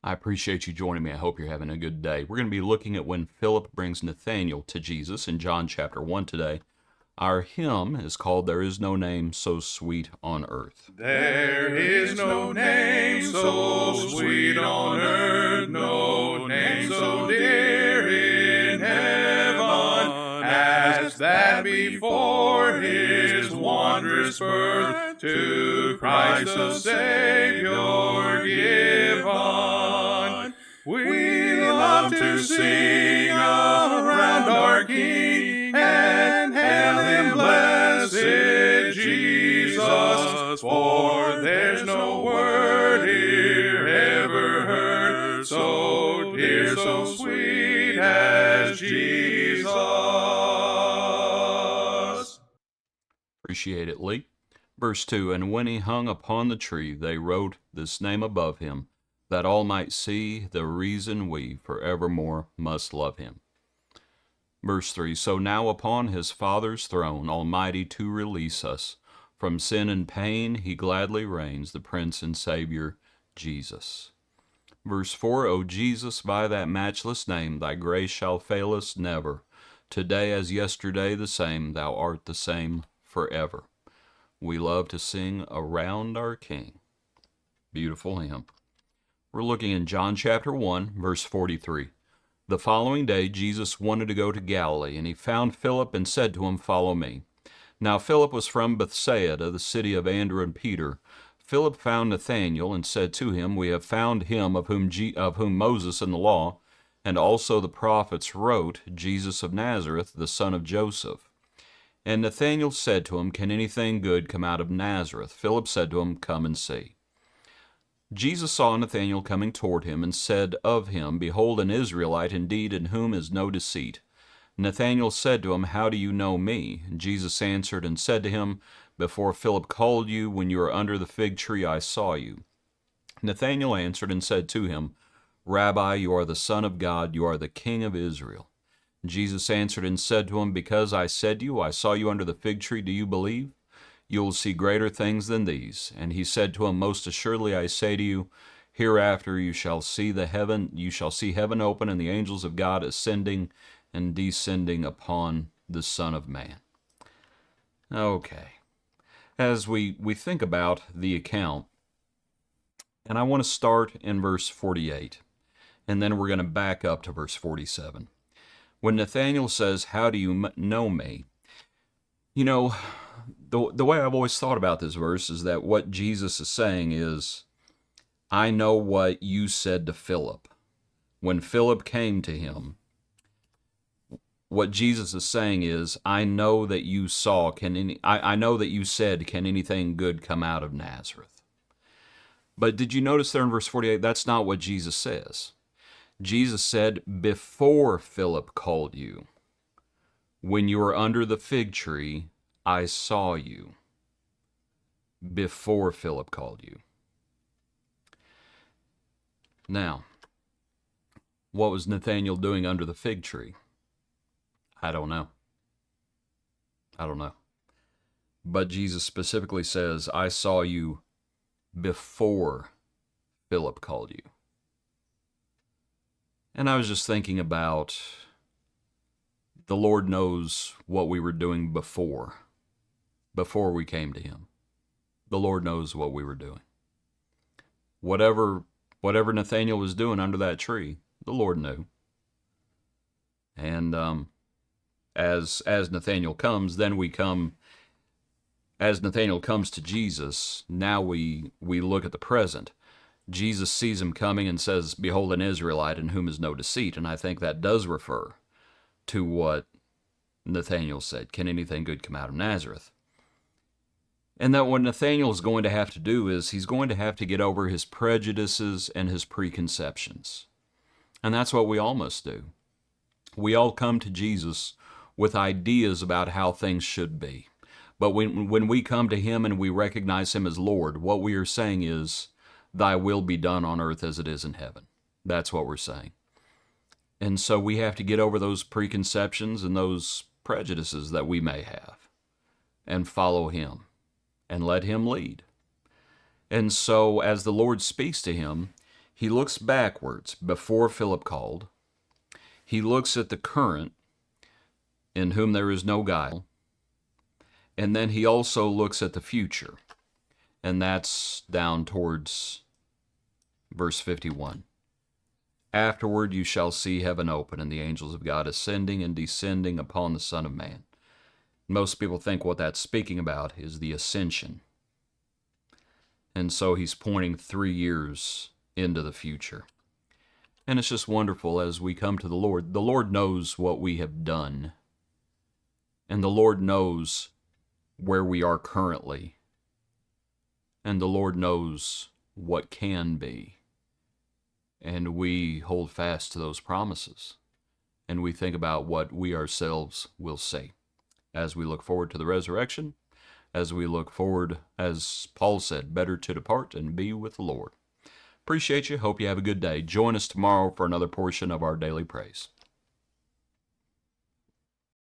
I appreciate you joining me. I hope you're having a good day. We're going to be looking at when Philip brings Nathanael to Jesus in John chapter 1 today. Our hymn is called There Is No Name So Sweet on Earth. There is no name so sweet on earth, no name so dear in heaven, as that before his wondrous birth to Christ the Savior given. We love to sing around our King and hail him, blessed Jesus, for there's no word here ever heard so dear, so sweet as Jesus. Appreciate it, Lee. Verse 2, And when he hung upon the tree, they wrote this name above him, that all might see the reason we forevermore must love him. Verse 3, So now upon his Father's throne, Almighty to release us from sin and pain, he gladly reigns, the Prince and Savior, Jesus. Verse 4, O Jesus, by that matchless name, thy grace shall fail us never. Today as yesterday the same, thou art the same forever. We love to sing around our King. Beautiful hymn. We're looking in John chapter 1, verse 43. The following day Jesus wanted to go to Galilee, and he found Philip and said to him, Follow me. Now Philip was from Bethsaida, the city of Andrew and Peter. Philip found Nathanael and said to him, We have found him of whom Moses and the law, and also the prophets wrote, Jesus of Nazareth, the son of Joseph. And Nathanael said to him, Can anything good come out of Nazareth? Philip said to him, Come and see. Jesus saw Nathanael coming toward him, and said of him, Behold, an Israelite indeed, in whom is no deceit. Nathanael said to him, How do you know me? Jesus answered and said to him, Before Philip called you, when you were under the fig tree, I saw you. Nathanael answered and said to him, Rabbi, you are the Son of God, you are the King of Israel. Jesus answered and said to him, Because I said to you, I saw you under the fig tree, do you believe? You will see greater things than these. And he said to him, Most assuredly I say to you, hereafter you shall see heaven open, and the angels of God ascending and descending upon the Son of Man. Okay. As we think about the account, and I want to start in verse 48, and then we're going to back up to verse 47. When Nathanael says, How do you know me? You know, the way I've always thought about this verse is that what Jesus is saying is, I know what you said to Philip. When Philip came to him, what Jesus is saying is, I know that you saw, I know that you said, can anything good come out of Nazareth? But did you notice there in verse 48, that's not what Jesus says. Jesus said, before Philip called you, when you were under the fig tree, I saw you. Before Philip called you. Now, what was Nathanael doing under the fig tree? I don't know. But Jesus specifically says, I saw you before Philip called you. And I was just thinking about the Lord knows what we were doing before we came to him. The Lord knows what we were doing. Whatever Nathanael was doing under that tree, the Lord knew. And as Nathanael comes, as Nathanael comes to Jesus, now we look at the present. Jesus sees him coming and says, Behold, an Israelite in whom is no deceit. And I think that does refer to what Nathanael said. Can anything good come out of Nazareth? And that what Nathanael is going to have to do is he's going to have to get over his prejudices and his preconceptions. And that's what we all must do. We all come to Jesus with ideas about how things should be. But when we come to him and we recognize him as Lord, what we are saying is, Thy will be done on earth as it is in heaven. That's what we're saying. And so we have to get over those preconceptions and those prejudices that we may have and follow him and let him lead. And so as the Lord speaks to him, He looks backwards before Philip called. He looks at the current, in whom there is no guile. And then he also looks at the future. And that's down towards verse 51. Afterward you shall see heaven open, and the angels of God ascending and descending upon the Son of Man. Most people think what that's speaking about is the ascension. And so he's pointing 3 years into the future. And it's just wonderful as we come to the Lord. The Lord knows what we have done. And the Lord knows where we are currently. And the Lord knows what can be. And we hold fast to those promises. And we think about what we ourselves will say as we look forward to the resurrection, as we look forward, as Paul said, better to depart and be with the Lord. Appreciate you. Hope you have a good day. Join us tomorrow for another portion of our daily praise.